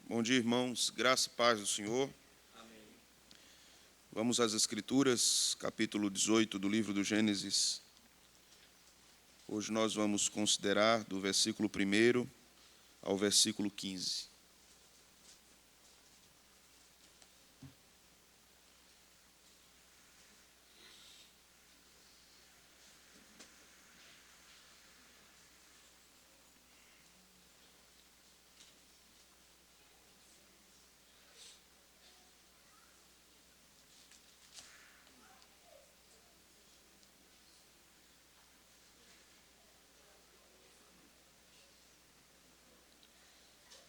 Bom dia, irmãos. Graça e paz do Senhor. Amém. Vamos às Escrituras, capítulo 18 do livro do Gênesis. Hoje nós vamos considerar do versículo 1 ao versículo 15.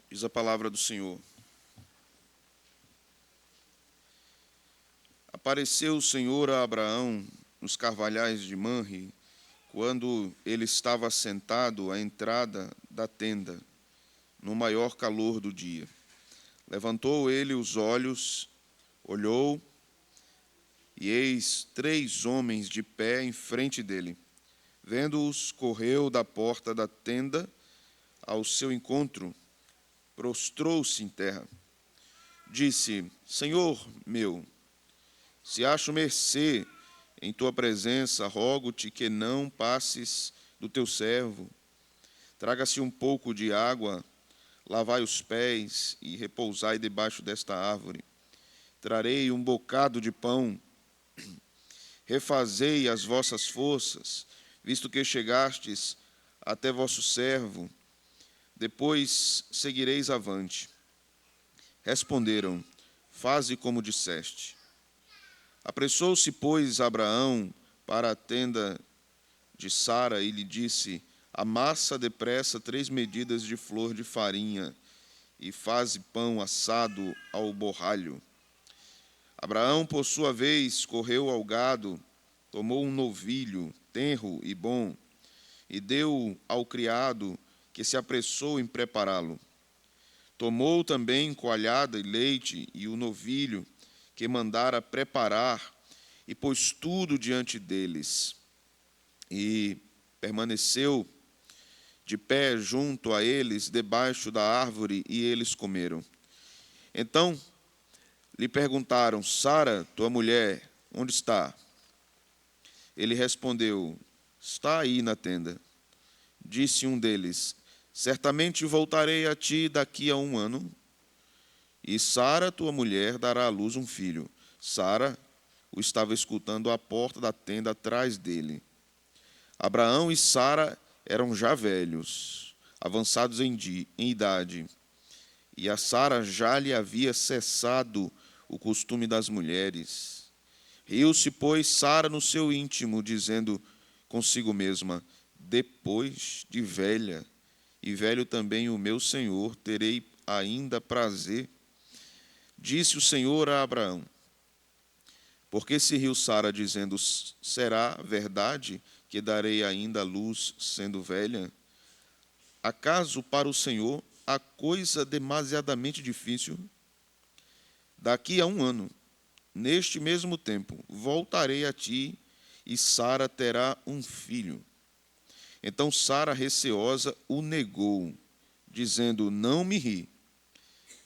Diz a palavra do Senhor. Apareceu o Senhor a Abraão nos carvalhais de Manre, quando ele estava sentado à entrada da tenda, no maior calor do dia. Levantou ele os olhos, olhou, e eis 3 homens de pé em frente dele. Vendo-os, correu da porta da tenda ao seu encontro, prostrou-se em terra. Disse: Senhor meu, se acho mercê em tua presença, rogo-te que não passes do teu servo. Traga-se um pouco de água, lavai os pés e repousai debaixo desta árvore. Trarei um bocado de pão. Refazei as vossas forças, visto que chegastes até vosso servo. Depois seguireis avante. Responderam: Faze como disseste. Apressou-se, pois, Abraão para a tenda de Sara e lhe disse: Amassa depressa 3 medidas de flor de farinha e faze pão assado ao borralho. Abraão, por sua vez, correu ao gado, tomou um novilho, tenro e bom, e deu ao criado, que se apressou em prepará-lo. Tomou também coalhada e leite e o novilho, que mandara preparar, e pôs tudo diante deles. E permaneceu de pé junto a eles, debaixo da árvore, e eles comeram. Então lhe perguntaram: Sara, tua mulher, onde está? Ele respondeu: Está aí na tenda. Disse um deles: Certamente voltarei a ti daqui a 1 ano, e Sara, tua mulher, dará à luz um filho. Sara o estava escutando à porta da tenda atrás dele. Abraão e Sara eram já velhos, avançados em idade, e a Sara já lhe havia cessado o costume das mulheres. Riu-se, pois, Sara no seu íntimo, dizendo consigo mesma: Depois de velha, e velho também o meu senhor, terei ainda prazer. Disse o Senhor a Abraão: Por que se riu Sara, dizendo: Será verdade que darei ainda a luz, sendo velha? Acaso para o Senhor há coisa demasiadamente difícil? Daqui a 1 ano, neste mesmo tempo, voltarei a ti, e Sara terá um filho. Então Sara, receosa, o negou, dizendo: Não me ri.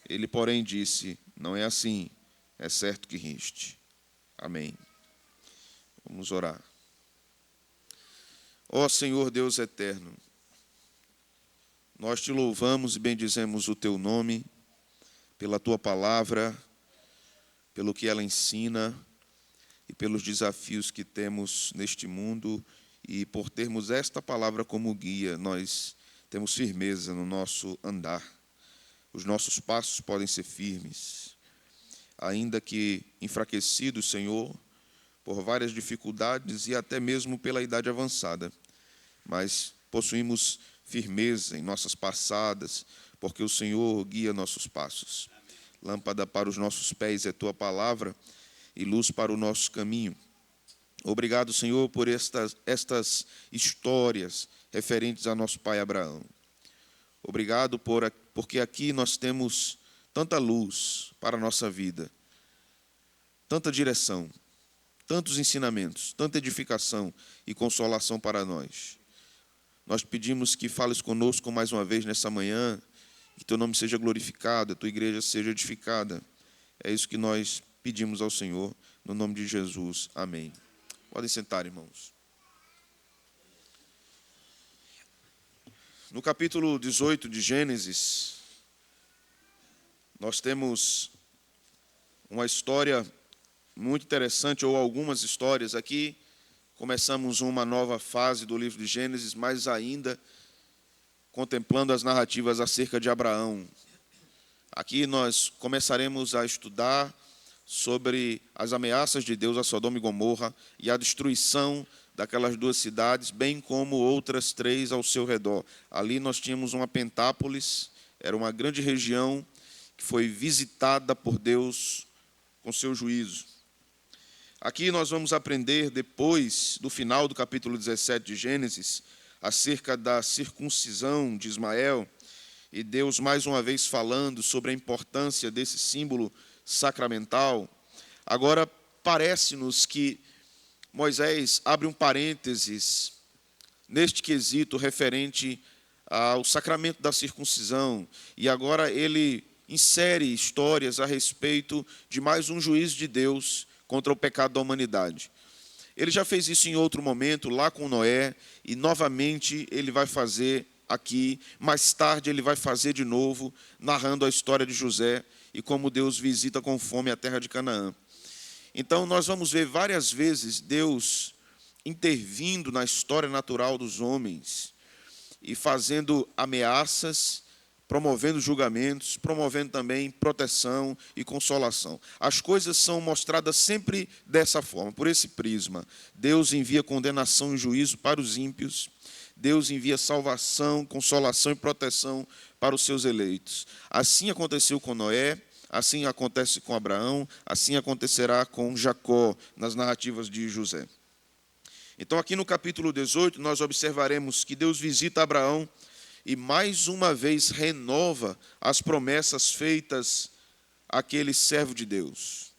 Ele, porém, disse: Não é assim, é certo que riste. Amém. Vamos orar. Ó Senhor Deus eterno, nós te louvamos e bendizemos o teu nome, pela tua palavra, pelo que ela ensina e pelos desafios que temos neste mundo, e por termos esta palavra como guia, nós temos firmeza no nosso andar. Os nossos passos podem ser firmes, ainda que enfraquecidos, Senhor, por várias dificuldades e até mesmo pela idade avançada, mas possuímos firmeza em nossas passadas, porque o Senhor guia nossos passos. Lâmpada para os nossos pés é tua palavra e luz para o nosso caminho. Obrigado, Senhor, por estas histórias referentes a nosso pai Abraão. Obrigado porque aqui nós temos tanta luz para a nossa vida, tanta direção, tantos ensinamentos, tanta edificação e consolação para nós. Nós pedimos que fales conosco mais uma vez nessa manhã que teu nome seja glorificado, a tua igreja seja edificada. É isso que nós pedimos ao Senhor, no nome de Jesus. Amém. Podem sentar, irmãos. No capítulo 18 de Gênesis, nós temos uma história muito interessante, ou algumas histórias. Aqui começamos uma nova fase do livro de Gênesis, mais ainda contemplando as narrativas acerca de Abraão. Aqui nós começaremos a estudar sobre as ameaças de Deus a Sodoma e Gomorra e a destruição daquelas duas cidades, bem como outras 3 ao seu redor. Ali nós tínhamos uma Pentápolis, era uma grande região que foi visitada por Deus com seu juízo. Aqui nós vamos aprender, depois do final do capítulo 17 de Gênesis, acerca da circuncisão de Ismael, e Deus mais uma vez falando sobre a importância desse símbolo sacramental. Agora, parece-nos que Moisés abre um parênteses neste quesito referente ao sacramento da circuncisão, e agora ele insere histórias a respeito de mais um juízo de Deus contra o pecado da humanidade. Ele já fez isso em outro momento, lá com Noé, e novamente ele vai fazer aqui. Mais tarde ele vai fazer de novo, narrando a história de José e como Deus visita com fome a terra de Canaã. Então nós vamos ver várias vezes Deus intervindo na história natural dos homens e fazendo ameaças, promovendo julgamentos, promovendo também proteção e consolação. As coisas são mostradas sempre dessa forma, por esse prisma. Deus envia condenação e juízo para os ímpios. Deus envia salvação, consolação e proteção para os seus eleitos. Assim aconteceu com Noé, assim acontece com Abraão, assim acontecerá com Jacó, nas narrativas de José. Então, aqui no capítulo 18, nós observaremos que Deus visita Abraão e mais uma vez renova as promessas feitas àquele servo de Deus.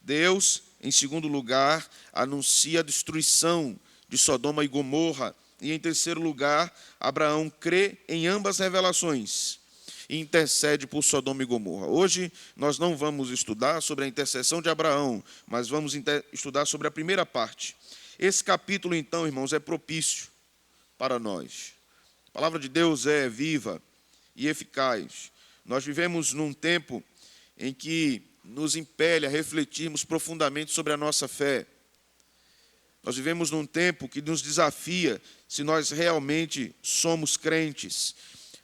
Deus, em segundo lugar, anuncia a destruição de Sodoma e Gomorra. E em terceiro lugar, Abraão crê em ambas revelações e intercede por Sodoma e Gomorra. Hoje nós não vamos estudar sobre a intercessão de Abraão, mas vamos estudar sobre a primeira parte. Esse capítulo, então, irmãos, é propício para nós. A palavra de Deus é viva e eficaz. Nós vivemos num tempo em que nos impele a refletirmos profundamente sobre a nossa fé. Nós vivemos num tempo que nos desafia se nós realmente somos crentes.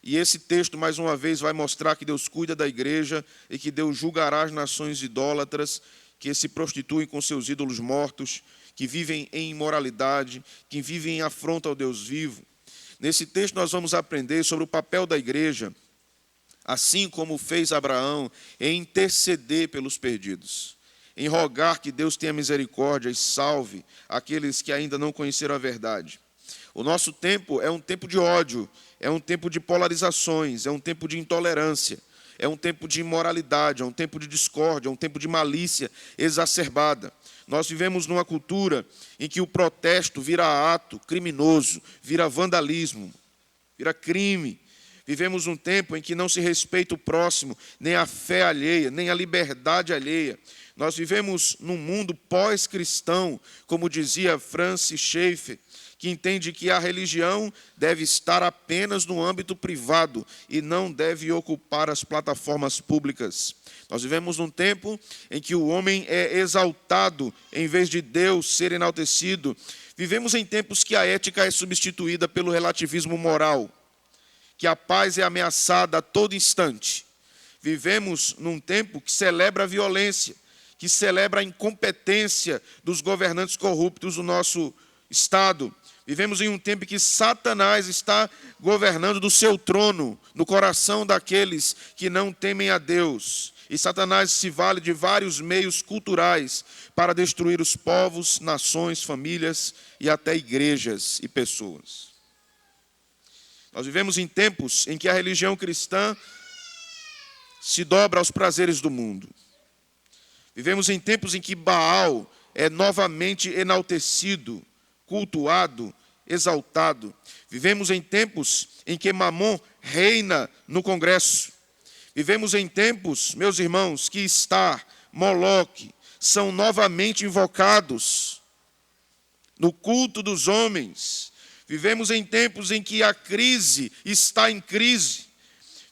E esse texto, mais uma vez, vai mostrar que Deus cuida da igreja e que Deus julgará as nações idólatras que se prostituem com seus ídolos mortos, que vivem em imoralidade, que vivem em afronta ao Deus vivo. Nesse texto nós vamos aprender sobre o papel da igreja, assim como fez Abraão, em interceder pelos perdidos, em rogar que Deus tenha misericórdia e salve aqueles que ainda não conheceram a verdade. O nosso tempo é um tempo de ódio, é um tempo de polarizações, é um tempo de intolerância, é um tempo de imoralidade, é um tempo de discórdia, é um tempo de malícia exacerbada. Nós vivemos numa cultura em que o protesto vira ato criminoso, vira vandalismo, vira crime. Vivemos um tempo em que não se respeita o próximo, nem a fé alheia, nem a liberdade alheia. Nós vivemos num mundo pós-cristão, como dizia Francis Schaeffer, que entende que a religião deve estar apenas no âmbito privado e não deve ocupar as plataformas públicas. Nós vivemos num tempo em que o homem é exaltado em vez de Deus ser enaltecido. Vivemos em tempos que a ética é substituída pelo relativismo moral, que a paz é ameaçada a todo instante. Vivemos num tempo que celebra a violência, que celebra a incompetência dos governantes corruptos do nosso Estado. Vivemos em um tempo em que Satanás está governando do seu trono no coração daqueles que não temem a Deus. E Satanás se vale de vários meios culturais para destruir os povos, nações, famílias e até igrejas e pessoas. Nós vivemos em tempos em que a religião cristã se dobra aos prazeres do mundo. Vivemos em tempos em que Baal é novamente enaltecido, cultuado, exaltado. Vivemos em tempos em que Mamon reina no Congresso. Vivemos em tempos, meus irmãos, que Star, Moloque são novamente invocados no culto dos homens. Vivemos em tempos em que a crise está em crise.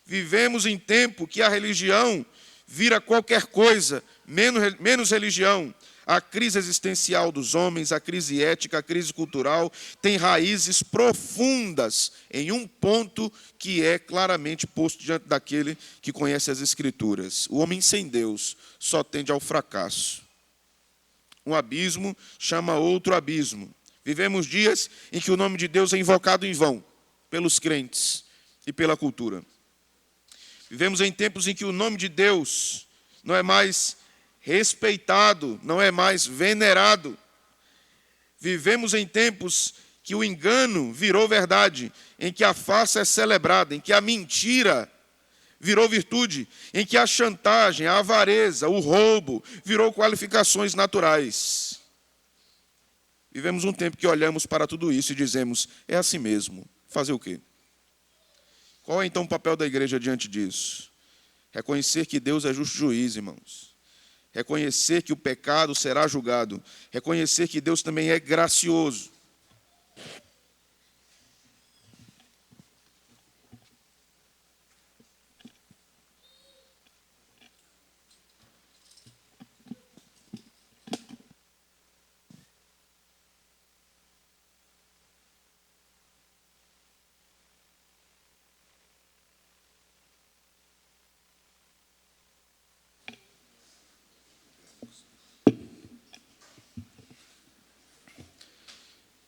Vivemos em tempo que a religião vira qualquer coisa, menos religião. A crise existencial dos homens, a crise ética, a crise cultural, tem raízes profundas em um ponto que é claramente posto diante daquele que conhece as Escrituras. O homem sem Deus só tende ao fracasso. Um abismo chama outro abismo. Vivemos dias em que o nome de Deus é invocado em vão pelos crentes e pela cultura. Vivemos em tempos em que o nome de Deus não é mais respeitado, não é mais venerado. Vivemos em tempos que o engano virou verdade, em que a farsa é celebrada, em que a mentira virou virtude, em que a chantagem, a avareza, o roubo virou qualificações naturais. Vivemos um tempo que olhamos para tudo isso e dizemos, é assim mesmo, fazer o quê? Qual é então o papel da igreja diante disso? Reconhecer que Deus é justo juiz, irmãos. Reconhecer que o pecado será julgado. Reconhecer que Deus também é gracioso.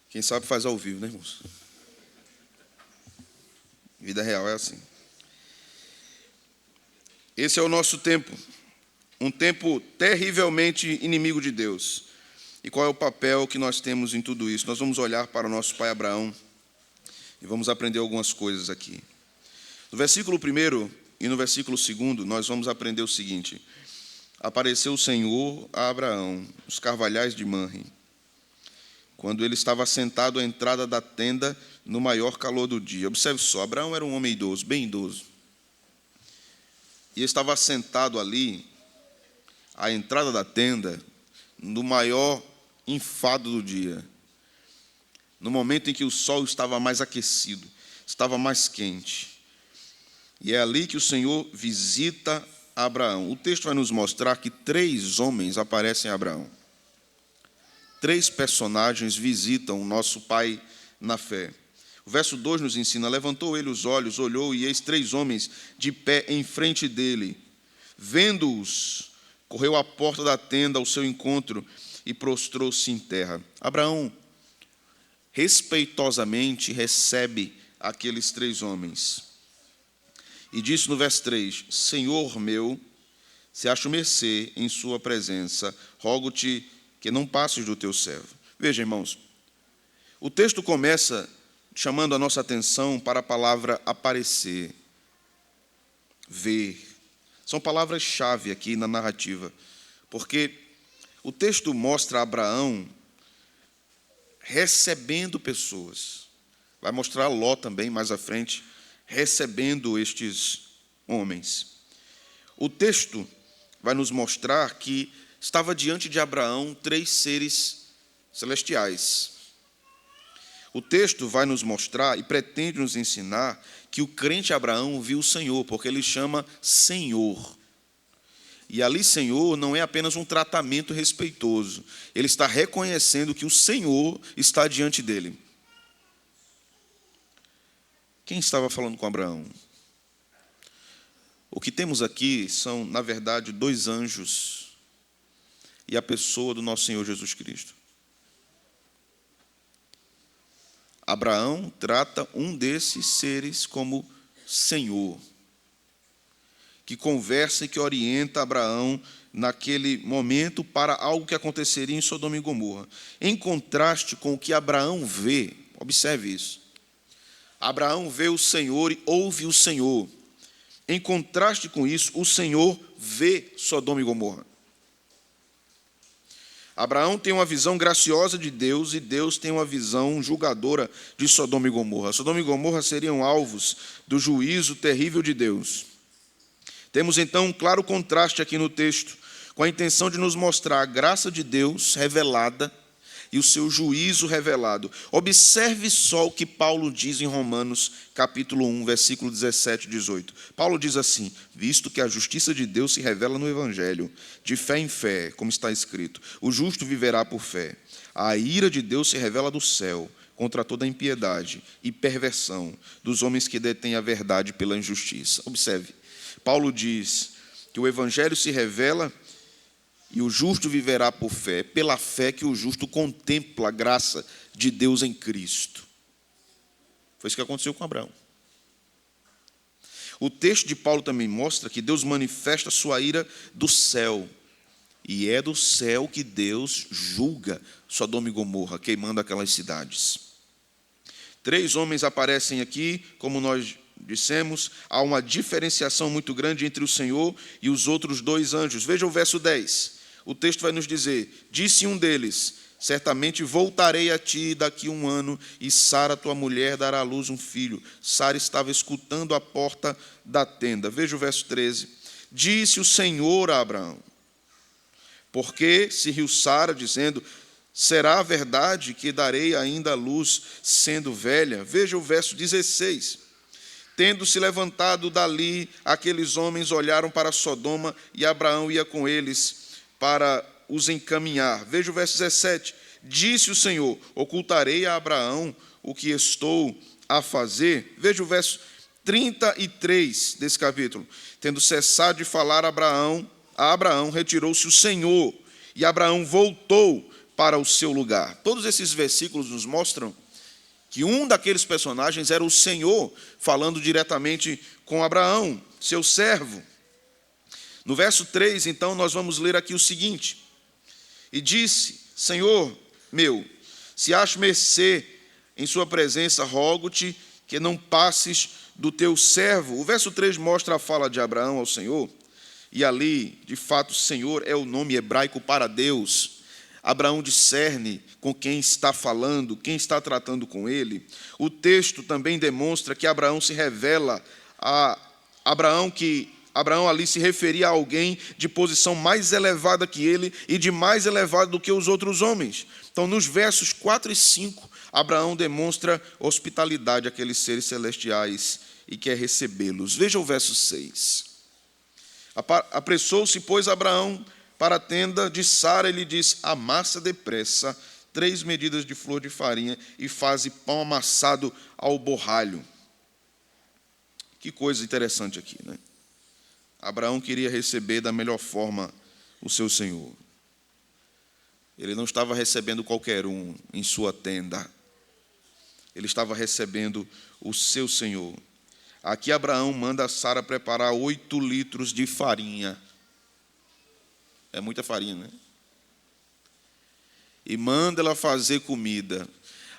Quem sabe faz ao vivo, né, irmãos? Vida real é assim. Esse é o nosso tempo. Um tempo terrivelmente inimigo de Deus. E qual é o papel que nós temos em tudo isso? Nós vamos olhar para o nosso pai Abraão e vamos aprender algumas coisas aqui. No versículo 1 e no versículo 2, nós vamos aprender o seguinte. Apareceu o Senhor a Abraão, nos carvalhais de Manre, quando ele estava sentado à entrada da tenda no maior calor do dia. Observe só, Abraão era um homem idoso, bem idoso. E estava sentado ali, à entrada da tenda, no maior enfado do dia. No momento em que o sol estava mais aquecido, estava mais quente. E é ali que o Senhor visita Abraão. O texto vai nos mostrar que 3 homens aparecem a Abraão. 3 personagens visitam o nosso pai na fé. O verso 2 nos ensina, levantou ele os olhos, olhou, e eis 3 homens de pé em frente dele. Vendo-os, correu à porta da tenda ao seu encontro e prostrou-se em terra. Abraão respeitosamente recebe aqueles 3 homens. E disse no verso 3, Senhor meu, se acho mercê em sua presença, rogo-te que não passes do teu servo. Veja, irmãos, o texto começa chamando a nossa atenção para a palavra aparecer, ver. São palavras-chave aqui na narrativa, porque o texto mostra Abraão recebendo pessoas. Vai mostrar Ló também mais à frente, recebendo estes homens. O texto vai nos mostrar que estava diante de Abraão 3 seres celestiais. O texto vai nos mostrar e pretende nos ensinar que o crente Abraão viu o Senhor, porque ele chama Senhor. E ali Senhor não é apenas um tratamento respeitoso. Ele está reconhecendo que o Senhor está diante dele. Quem estava falando com Abraão? O que temos aqui são, na verdade, 2 anjos e a pessoa do nosso Senhor Jesus Cristo. Abraão trata um desses seres como Senhor, que conversa e que orienta Abraão naquele momento para algo que aconteceria em Sodoma e Gomorra. Em contraste com o que Abraão vê, observe isso. Abraão vê o Senhor e ouve o Senhor. Em contraste com isso, o Senhor vê Sodoma e Gomorra. Abraão tem uma visão graciosa de Deus e Deus tem uma visão julgadora de Sodoma e Gomorra. Sodoma e Gomorra seriam alvos do juízo terrível de Deus. Temos então um claro contraste aqui no texto, com a intenção de nos mostrar a graça de Deus revelada e o seu juízo revelado. Observe só o que Paulo diz em Romanos, capítulo 1, versículo 17 e 18. Paulo diz assim: visto que a justiça de Deus se revela no Evangelho, de fé em fé, como está escrito, o justo viverá por fé. A ira de Deus se revela do céu, contra toda a impiedade e perversão dos homens que detêm a verdade pela injustiça. Observe, Paulo diz que o Evangelho se revela e o justo viverá por fé, pela fé que o justo contempla a graça de Deus em Cristo. Foi isso que aconteceu com Abraão. O texto de Paulo também mostra que Deus manifesta sua ira do céu. E é do céu que Deus julga Sodoma e Gomorra, queimando aquelas cidades. 3 homens aparecem aqui, como nós dissemos, há uma diferenciação muito grande entre o Senhor e os outros 2 anjos. Veja o verso 10. O texto vai nos dizer: disse um deles, certamente voltarei a ti daqui 1 ano, e Sara, tua mulher, dará à luz um filho. Sara estava escutando à porta da tenda. Veja o verso 13. Disse o Senhor a Abraão: porque se riu Sara, dizendo, será verdade que darei ainda à luz, sendo velha? Veja o verso 16. Tendo se levantado dali, aqueles homens olharam para Sodoma, e Abraão ia com eles para os encaminhar. Veja o verso 17. Disse o Senhor: ocultarei a Abraão o que estou a fazer. Veja o verso 33 desse capítulo. Tendo cessado de falar a Abraão, retirou-se o Senhor, e Abraão voltou para o seu lugar. Todos esses versículos nos mostram que um daqueles personagens era o Senhor, falando diretamente com Abraão, seu servo. No verso 3, então, nós vamos ler aqui o seguinte: e disse, Senhor meu, se acho mercê em sua presença, rogo-te que não passes do teu servo. O verso 3 mostra a fala de Abraão ao Senhor, e ali, de fato, Senhor é o nome hebraico para Deus. Abraão discerne com quem está falando, quem está tratando com ele. O texto também demonstra que Abraão se revela a Abraão, que Abraão ali se referia a alguém de posição mais elevada que ele e de mais elevado do que os outros homens. Então, nos versos 4 e 5, Abraão demonstra hospitalidade àqueles seres celestiais e quer recebê-los. Veja o verso 6. Apressou-se, pois, Abraão para a tenda de Sara, ele diz: amassa depressa 3 medidas de flor de farinha e faze pão amassado ao borralho. Que coisa interessante aqui, né? Abraão queria receber da melhor forma o seu Senhor. Ele não estava recebendo qualquer um em sua tenda. Ele estava recebendo o seu Senhor. Aqui Abraão manda a Sara preparar 8 litros de farinha. É muita farinha, né? E manda ela fazer comida.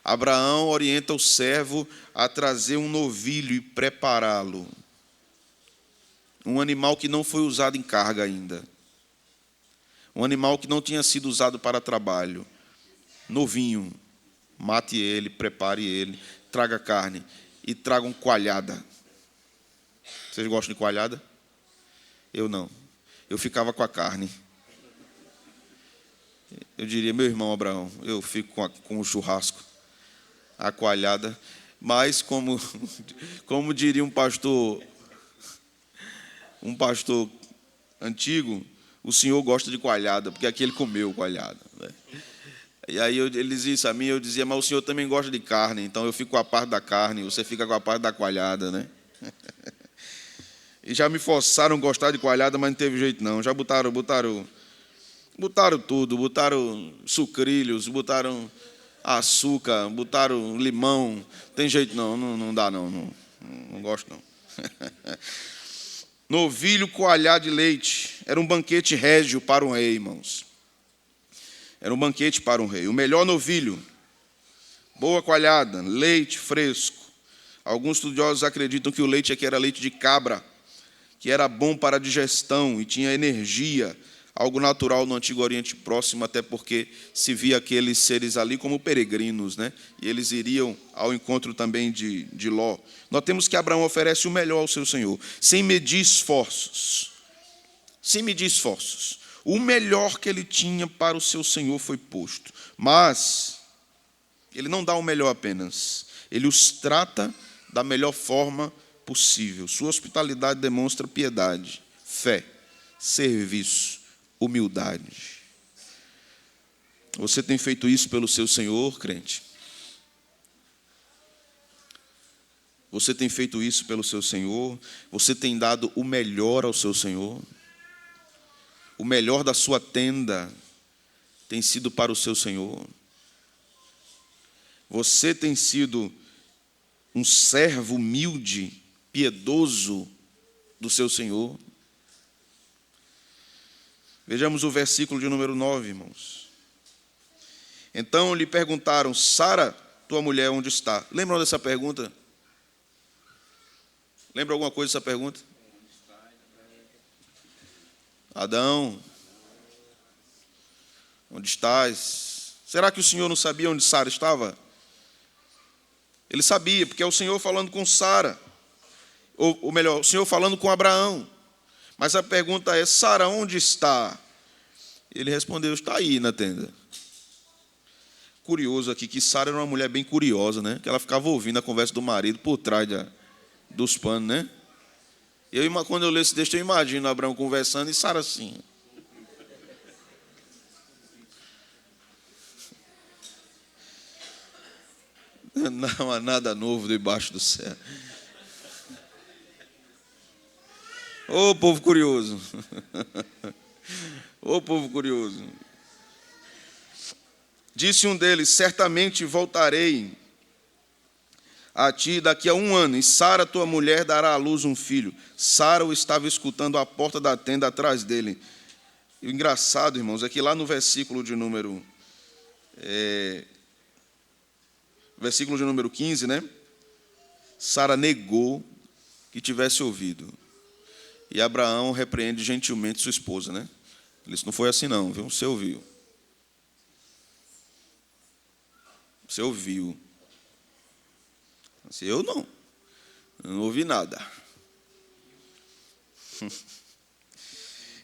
Abraão orienta o servo a trazer um novilho e prepará-lo. Um animal que não foi usado em carga ainda. Um animal que não tinha sido usado para trabalho. Novinho. Mate ele, prepare ele, traga carne e tragam coalhada. Vocês gostam de coalhada? Eu não. Eu ficava com a carne. Eu diria, meu irmão Abraão, eu fico com o churrasco, a coalhada. Mas, como diria um pastor antigo, o senhor gosta de coalhada, porque aqui ele comeu coalhada, né? E aí ele dizia isso a mim, eu dizia, mas o senhor também gosta de carne, então eu fico com a parte da carne, você fica com a parte da coalhada, né? E já me forçaram a gostar de coalhada, mas não teve jeito não. Já botaram tudo, botaram sucrilhos, botaram açúcar, botaram limão. Tem jeito não dá não gosto não. Novilho coalhado de leite. Era um banquete régio para um rei, irmãos. Era um banquete para um rei. O melhor novilho, boa coalhada, leite fresco. Alguns estudiosos acreditam que o leite aqui era leite de cabra, que era bom para a digestão e tinha energia. algo natural no Antigo Oriente Próximo, até porque se via aqueles seres ali como peregrinos, né? E eles iriam ao encontro também de Ló. Nós temos que Abraão oferece o melhor ao seu Senhor, sem medir esforços. Sem medir esforços. O melhor que ele tinha para o seu Senhor foi posto. Mas ele não dá o melhor apenas. Ele os trata da melhor forma possível. Sua hospitalidade demonstra piedade, fé, serviço, humildade. Você tem feito isso pelo seu Senhor, crente? Você tem feito isso pelo seu Senhor? Você tem dado o melhor ao seu Senhor? O melhor da sua tenda tem sido para o seu Senhor? Você tem sido um servo humilde, piedoso do seu Senhor? Vejamos o versículo de número 9, irmãos. Então lhe perguntaram: Sara, tua mulher, onde está? Lembram dessa pergunta? Lembra alguma coisa dessa pergunta? Adão, onde estás? Será que o Senhor não sabia onde Sara estava? Ele sabia, porque é o Senhor falando com Sara. Ou melhor, o Senhor falando com Abraão. Mas a pergunta é: Sara, onde está? Ele respondeu: está aí na tenda. Curioso aqui que Sara era uma mulher bem curiosa, né? Que ela ficava ouvindo a conversa do marido por trás dos panos, né? Quando eu leio esse texto, eu imagino Abraão conversando e Sara assim. Não há nada novo debaixo do céu. Ô povo curioso. Ô povo curioso. Disse um deles: certamente voltarei a ti daqui a 1 ano, e Sara, tua mulher, dará à luz um filho. Sara o estava escutando à porta da tenda atrás dele. E o engraçado, irmãos, é que lá no versículo de número 15, né? Sara negou que tivesse ouvido. E Abraão repreende gentilmente sua esposa, né? Ele disse: não foi assim não, viu? Você ouviu. Você ouviu. Eu não ouvi nada.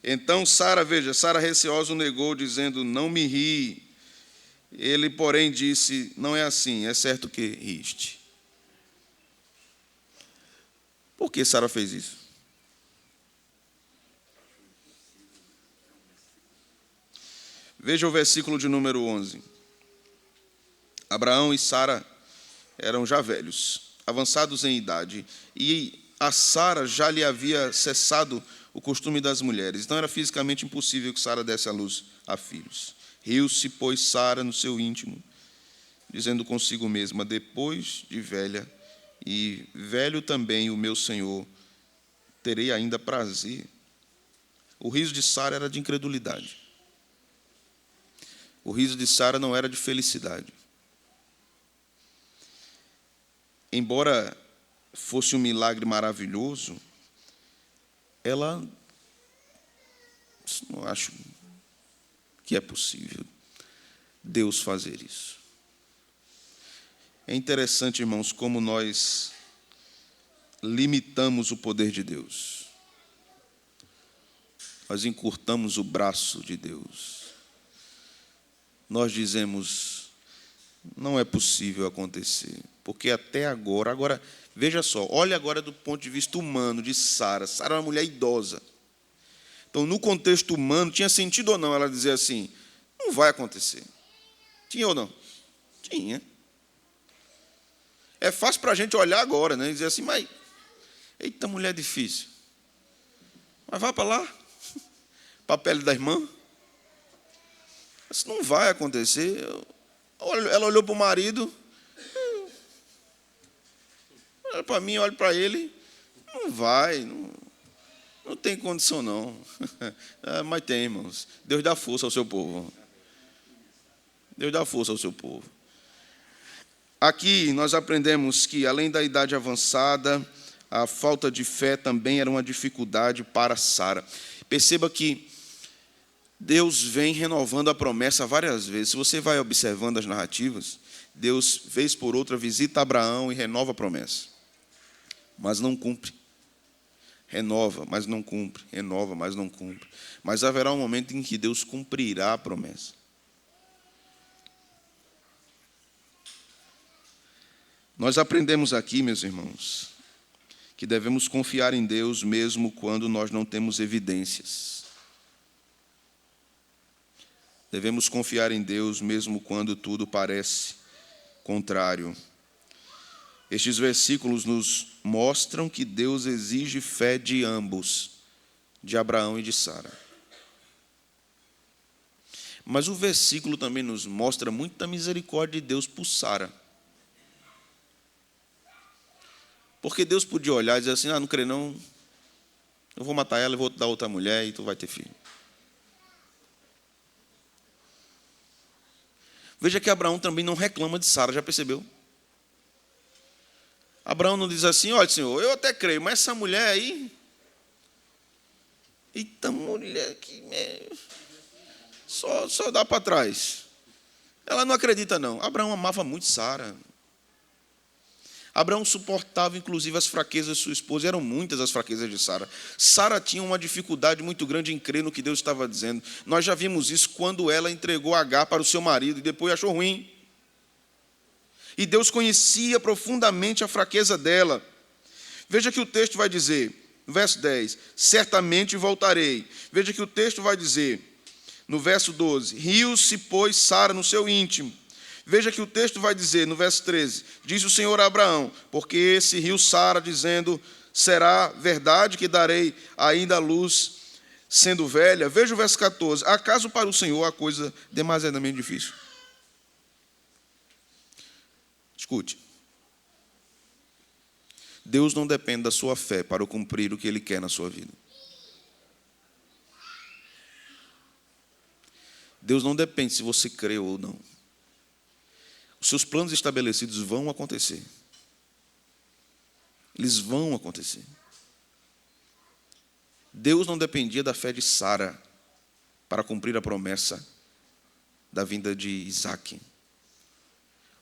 Então Sara, veja, Sara receosa o negou, dizendo: não me ri. Ele, porém, disse: não é assim, é certo que riste. Por que Sara fez isso? Veja o versículo de número 11. Abraão e Sara eram já velhos, avançados em idade, e a Sara já lhe havia cessado o costume das mulheres. Então era fisicamente impossível que Sara desse à luz a filhos. Riu-se, pois, Sara no seu íntimo, dizendo consigo mesma: depois de velha, e velho também o meu Senhor, terei ainda prazer. O riso de Sara era de incredulidade. O riso de Sara não era de felicidade. Embora fosse um milagre maravilhoso, ela não acho que é possível Deus fazer isso. É interessante, irmãos, como nós limitamos o poder de Deus. Nós encurtamos o braço de Deus. Nós dizemos: não é possível acontecer, porque até agora, veja só, olha agora do ponto de vista humano de Sara. Sara era uma mulher idosa. Então, no contexto humano, tinha sentido ou não ela dizer assim: não vai acontecer? Tinha ou não? Tinha. É fácil para a gente olhar agora, né, e dizer assim: mas, eita, mulher difícil. Mas vá para lá, para a pele da irmã. Isso não vai acontecer. Ela olhou para o marido, olha para mim, olha para ele. Não vai, não tem condição não. Mas tem, irmãos. Deus dá força ao seu povo. Deus dá força ao seu povo. Aqui nós aprendemos que, além da idade avançada, a falta de fé também era uma dificuldade para Sara. Perceba que Deus vem renovando a promessa várias vezes. Se você vai observando as narrativas, Deus, vez por outra, visita Abraão e renova a promessa, mas não cumpre. Renova, mas não cumpre. Renova, mas não cumpre. Mas haverá um momento em que Deus cumprirá a promessa. Nós aprendemos aqui, meus irmãos, que devemos confiar em Deus mesmo quando nós não temos evidências. Devemos confiar em Deus mesmo quando tudo parece contrário. Estes versículos nos mostram que Deus exige fé de ambos, de Abraão e de Sara. Mas o versículo também nos mostra muita misericórdia de Deus por Sara. Porque Deus podia olhar e dizer assim, não crê não, eu vou matar ela, eu vou te dar outra mulher e tu vai ter filho. Veja que Abraão também não reclama de Sara, já percebeu? Abraão não diz assim, olha Senhor, eu até creio, mas essa mulher aí, eita mulher que só dá para trás. Ela não acredita não. Abraão amava muito Sara. Abraão suportava, inclusive, as fraquezas de sua esposa. Eram muitas as fraquezas de Sara. Sara tinha uma dificuldade muito grande em crer no que Deus estava dizendo. Nós já vimos isso quando ela entregou Agar para o seu marido e depois achou ruim. E Deus conhecia profundamente a fraqueza dela. Veja que o texto vai dizer, no verso 10, certamente voltarei. Veja que o texto vai dizer, no verso 12, riu-se, pois, Sara no seu íntimo. Veja que o texto vai dizer, no verso 13, diz o Senhor a Abraão, porque se riu Sara, dizendo, será verdade que darei ainda a luz, sendo velha? Veja o verso 14, acaso para o Senhor a coisa demasiadamente difícil? Escute, Deus não depende da sua fé para cumprir o que Ele quer na sua vida. Deus não depende se você crê ou não. Os seus planos estabelecidos vão acontecer. Eles vão acontecer. Deus não dependia da fé de Sara para cumprir a promessa da vinda de Isaque.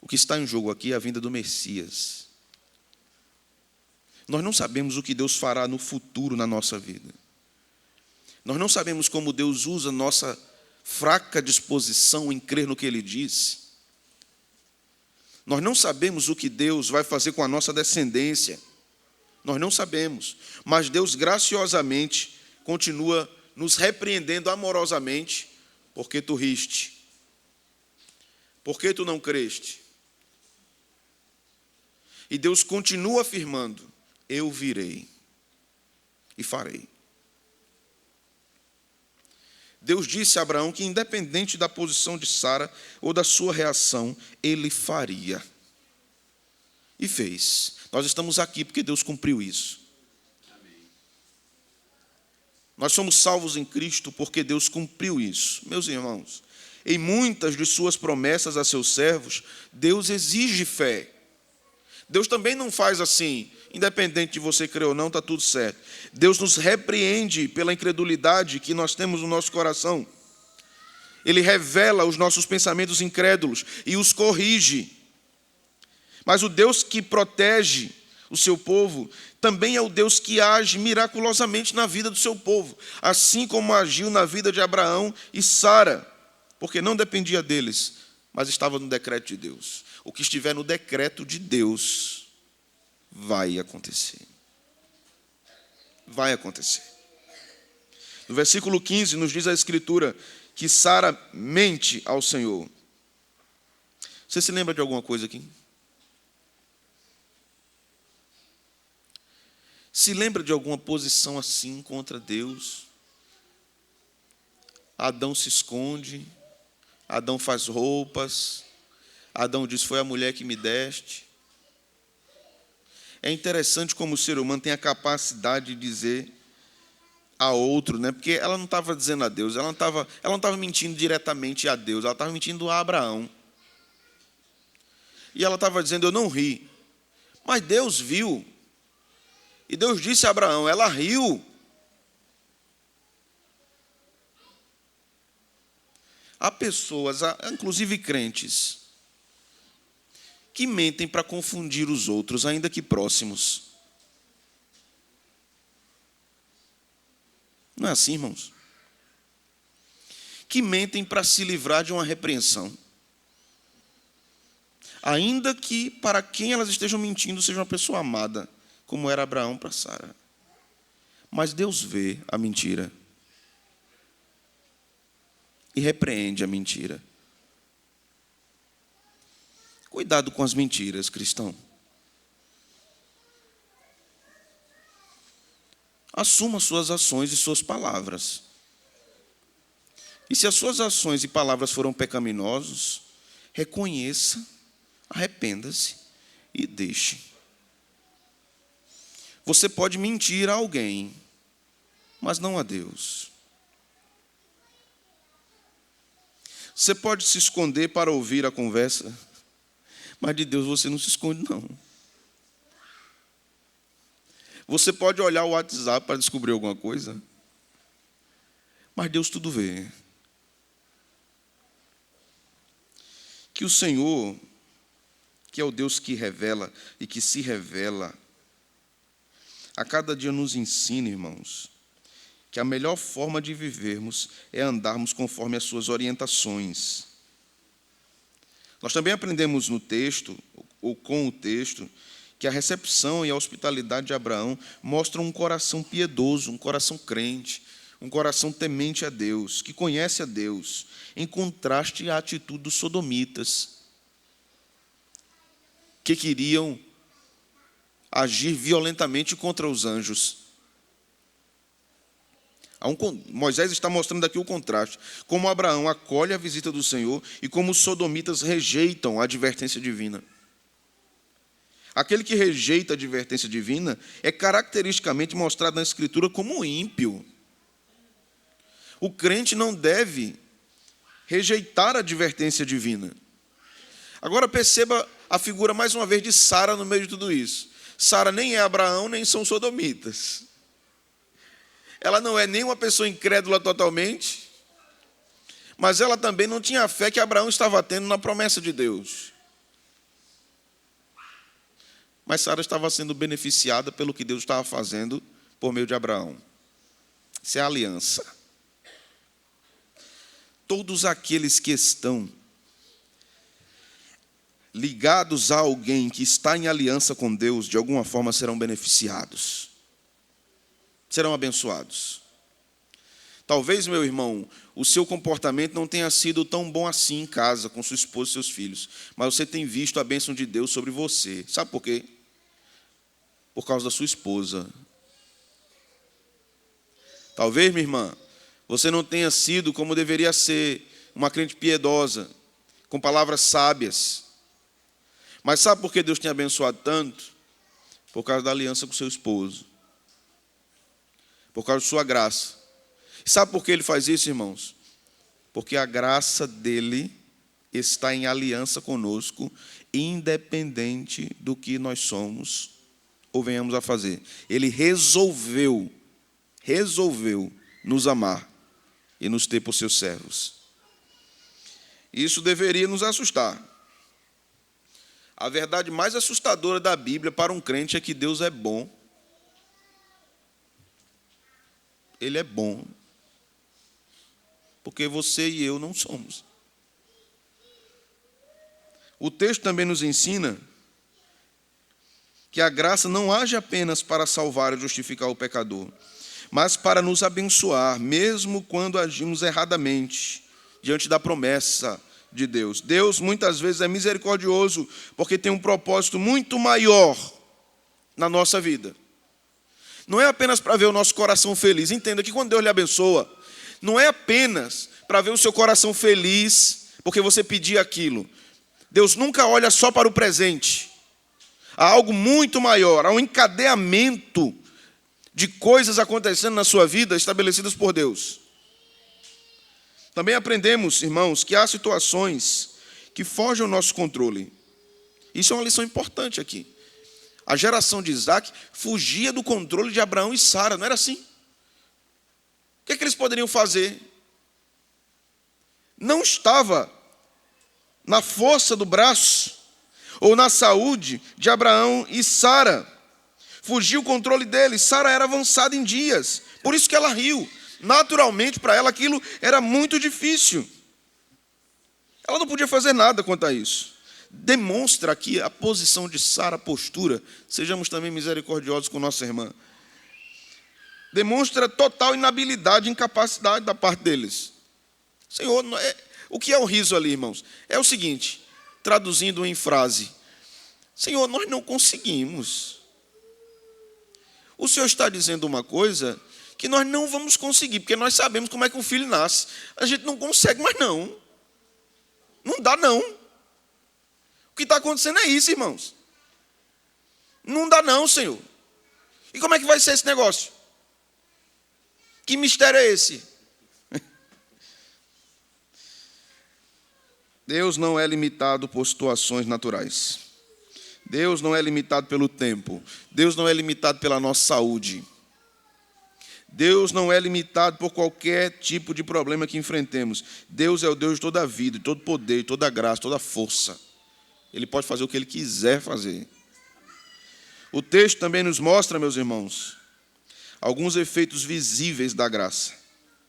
O que está em jogo aqui é a vinda do Messias. Nós não sabemos o que Deus fará no futuro na nossa vida. Nós não sabemos como Deus usa nossa fraca disposição em crer no que Ele diz. Nós não sabemos o que Deus vai fazer com a nossa descendência. Nós não sabemos. Mas Deus graciosamente continua nos repreendendo amorosamente, porque tu riste. Porque tu não creste. E Deus continua afirmando, eu virei e farei. Deus disse a Abraão que, independente da posição de Sara ou da sua reação, ele faria. E fez. Nós estamos aqui porque Deus cumpriu isso. Nós somos salvos em Cristo porque Deus cumpriu isso. Meus irmãos, em muitas de suas promessas a seus servos, Deus exige fé. Deus também não faz assim, independente de você crer ou não, está tudo certo. Deus nos repreende pela incredulidade que nós temos no nosso coração. Ele revela os nossos pensamentos incrédulos e os corrige. Mas o Deus que protege o seu povo também é o Deus que age miraculosamente na vida do seu povo, assim como agiu na vida de Abraão e Sara, porque não dependia deles, mas estava no decreto de Deus. O que estiver no decreto de Deus vai acontecer. Vai acontecer. No versículo 15 nos diz a Escritura que Sara mente ao Senhor. Você se lembra de alguma coisa aqui? Se lembra de alguma posição assim contra Deus? Adão se esconde, Adão faz roupas, Adão diz, foi a mulher que me deste. É interessante como o ser humano tem a capacidade de dizer a outro, né? Porque ela não estava dizendo a Deus, ela não estava mentindo diretamente a Deus, ela estava mentindo a Abraão. E ela estava dizendo, eu não ri. Mas Deus viu. E Deus disse a Abraão, ela riu. Há pessoas, inclusive crentes, que mentem para confundir os outros, ainda que próximos. Não é assim, irmãos? Que mentem para se livrar de uma repreensão. Ainda que para quem elas estejam mentindo seja uma pessoa amada, como era Abraão para Sara. Mas Deus vê a mentira e repreende a mentira. Cuidado com as mentiras, cristão. Assuma suas ações e suas palavras. E se as suas ações e palavras foram pecaminosas, reconheça, arrependa-se e deixe. Você pode mentir a alguém, mas não a Deus. Você pode se esconder para ouvir a conversa, mas de Deus você não se esconde, não. Você pode olhar o WhatsApp para descobrir alguma coisa, mas Deus tudo vê. Que o Senhor, que é o Deus que revela e que se revela, a cada dia nos ensina, irmãos, que a melhor forma de vivermos é andarmos conforme as suas orientações. Nós também aprendemos no texto, ou com o texto, que a recepção e a hospitalidade de Abraão mostram um coração piedoso, um coração crente, um coração temente a Deus, que conhece a Deus, em contraste à atitude dos sodomitas, que queriam agir violentamente contra os anjos. Moisés está mostrando aqui o contraste, como Abraão acolhe a visita do Senhor e como os sodomitas rejeitam a advertência divina. Aquele que rejeita a advertência divina é caracteristicamente mostrado na Escritura como ímpio. O crente não deve rejeitar a advertência divina. Agora perceba a figura mais uma vez de Sara no meio de tudo isso. Sara nem é Abraão, nem são sodomitas. Ela não é nem uma pessoa incrédula totalmente, mas ela também não tinha a fé que Abraão estava tendo na promessa de Deus. Mas Sara estava sendo beneficiada pelo que Deus estava fazendo por meio de Abraão. Isso é a aliança. Todos aqueles que estão ligados a alguém que está em aliança com Deus, de alguma forma serão beneficiados. Serão abençoados. Talvez, meu irmão, o seu comportamento não tenha sido tão bom assim em casa, com sua esposa e seus filhos, mas você tem visto a bênção de Deus sobre você. Sabe por quê? Por causa da sua esposa. Talvez, minha irmã, você não tenha sido como deveria ser, uma crente piedosa, com palavras sábias. Mas sabe por que Deus tem abençoado tanto? Por causa da aliança com seu esposo. Por causa de sua graça. E sabe por que Ele faz isso, irmãos? Porque a graça dEle está em aliança conosco, independente do que nós somos ou venhamos a fazer. Ele resolveu nos amar e nos ter por seus servos. Isso deveria nos assustar. A verdade mais assustadora da Bíblia para um crente é que Deus é bom. Ele é bom. Porque você e eu não somos. O texto também nos ensina que a graça não age apenas para salvar e justificar o pecador, mas para nos abençoar, mesmo quando agimos erradamente, diante da promessa de Deus. Deus muitas vezes é misericordioso, porque tem um propósito muito maior na nossa vida. Não é apenas para ver o nosso coração feliz. Entenda que quando Deus lhe abençoa, não é apenas para ver o seu coração feliz, porque você pediu aquilo. Deus nunca olha só para o presente. Há algo muito maior, há um encadeamento de coisas acontecendo na sua vida estabelecidas por Deus. Também aprendemos, irmãos, que há situações que fogem ao nosso controle. Isso é uma lição importante aqui. A geração de Isaac fugia do controle de Abraão e Sara, não era assim? O que é que eles poderiam fazer? não estava na força do braço ou na saúde de Abraão e Sara. Fugiu o controle dele. Sara era avançada em dias, por isso que ela riu. Naturalmente, para ela, aquilo era muito difícil. Ela não podia fazer nada quanto a isso. Demonstra aqui a posição de Sara, a postura. Sejamos também misericordiosos com nossa irmã. Demonstra total inabilidade, incapacidade da parte deles. Senhor, o que é o riso ali, irmãos? É o seguinte, traduzindo em frase: Senhor, nós não conseguimos. O Senhor está dizendo uma coisa que nós não vamos conseguir, porque nós sabemos como é que um filho nasce. A gente não consegue mais não. Não dá não. O que está acontecendo é isso, irmãos. Não dá não, Senhor. E como é que vai ser esse negócio? Que mistério é esse? Deus não é limitado por situações naturais. Deus não é limitado pelo tempo. Deus não é limitado pela nossa saúde. Deus não é limitado por qualquer tipo de problema que enfrentemos. Deus é o Deus de toda a vida, de todo poder, de toda a graça, toda a força. Ele pode fazer o que Ele quiser fazer. O texto também nos mostra, meus irmãos, alguns efeitos visíveis da graça.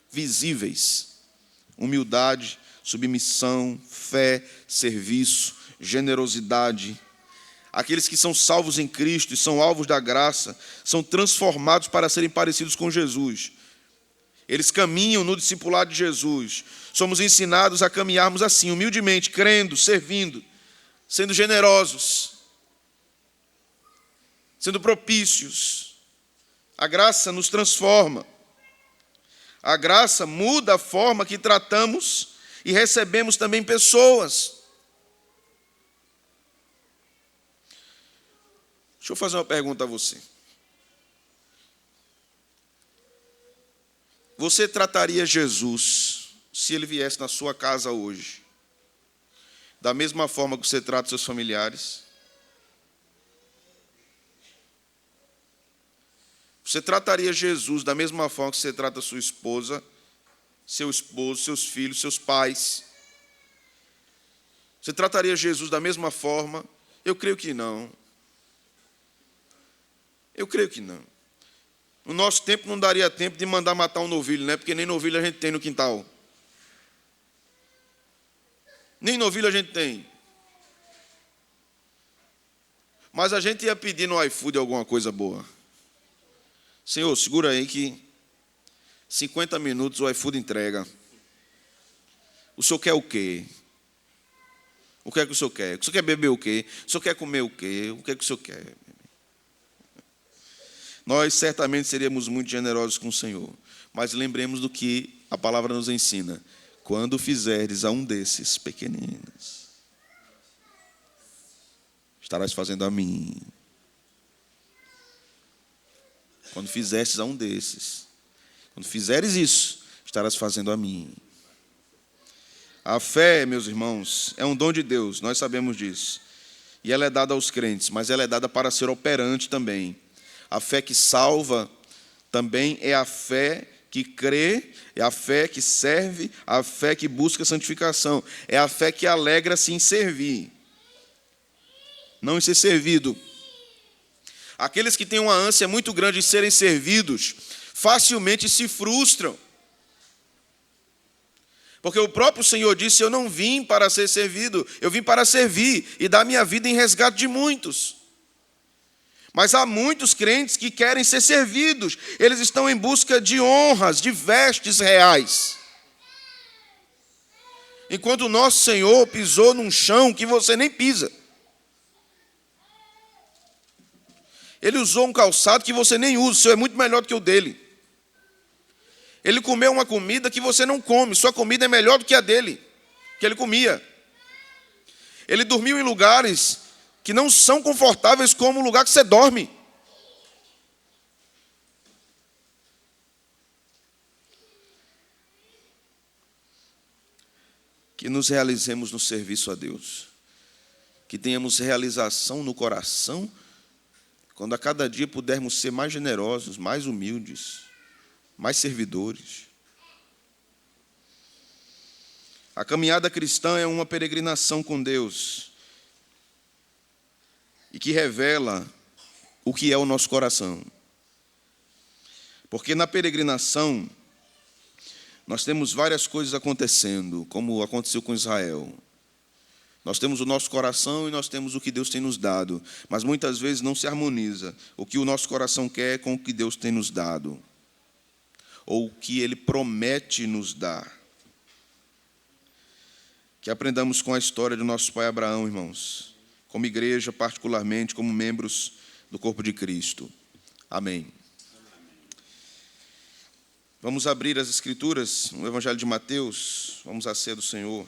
Visíveis. Humildade, submissão, fé, serviço, generosidade. Aqueles que são salvos em Cristo e são alvos da graça, são transformados para serem parecidos com Jesus. Eles caminham no discipulado de Jesus. Somos ensinados a caminharmos assim, humildemente, crendo, servindo, sendo generosos, sendo propícios. A graça nos transforma. A graça muda a forma que tratamos e recebemos também pessoas. Deixa eu fazer uma pergunta a você. Você trataria Jesus, se ele viesse na sua casa hoje, da mesma forma que você trata seus familiares? Você trataria Jesus da mesma forma que você trata sua esposa, seu esposo, seus filhos, seus pais? Você trataria Jesus da mesma forma? Eu creio que não. Eu creio que não. No nosso tempo não daria tempo de mandar matar um novilho, né? Porque nem novilho a gente tem no quintal. Nem novilho a gente tem. Mas a gente ia pedir no iFood alguma coisa boa. Senhor, segura aí que 50 minutos o iFood entrega. O senhor quer o quê? O que é que o senhor quer? O senhor quer beber o quê? O senhor quer comer o quê? O que é que o senhor quer? Nós certamente seríamos muito generosos com o Senhor. Mas lembremos do que a palavra nos ensina. Quando fizerdes a um desses pequeninos, estarás fazendo a mim. Quando fizestes a um desses. Quando fizeres isso, estarás fazendo a mim. A fé, meus irmãos, é um dom de Deus. Nós sabemos disso. E ela é dada aos crentes, mas ela é dada para ser operante também. A fé que salva também é a fé que crê, é a fé que serve, a fé que busca santificação. É a fé que alegra-se em servir, não em ser servido. Aqueles que têm uma ânsia muito grande de serem servidos, facilmente se frustram. Porque o próprio Senhor disse: eu não vim para ser servido, eu vim para servir e dar minha vida em resgate de muitos. Mas há muitos crentes que querem ser servidos. Eles estão em busca de honras, de vestes reais. Enquanto o nosso Senhor pisou num chão que você nem pisa. Ele usou um calçado que você nem usa, o seu é muito melhor do que o dele. Ele comeu uma comida que você não come, sua comida é melhor do que a dele, que ele comia. Ele dormiu em lugares que não são confortáveis como o lugar que você dorme. Que nos realizemos no serviço a Deus. Que tenhamos realização no coração, quando a cada dia pudermos ser mais generosos, mais humildes, mais servidores. A caminhada cristã é uma peregrinação com Deus e que revela o que é o nosso coração. Porque na peregrinação nós temos várias coisas acontecendo, como aconteceu com Israel. Nós temos o nosso coração e nós temos o que Deus tem nos dado, mas muitas vezes não se harmoniza o que o nosso coração quer com o que Deus tem nos dado, ou o que Ele promete nos dar. Que aprendamos com a história do nosso pai Abraão, irmãos, como igreja, particularmente como membros do corpo de Cristo. Amém. Vamos abrir as Escrituras, no Evangelho de Mateus, vamos à ceia do Senhor.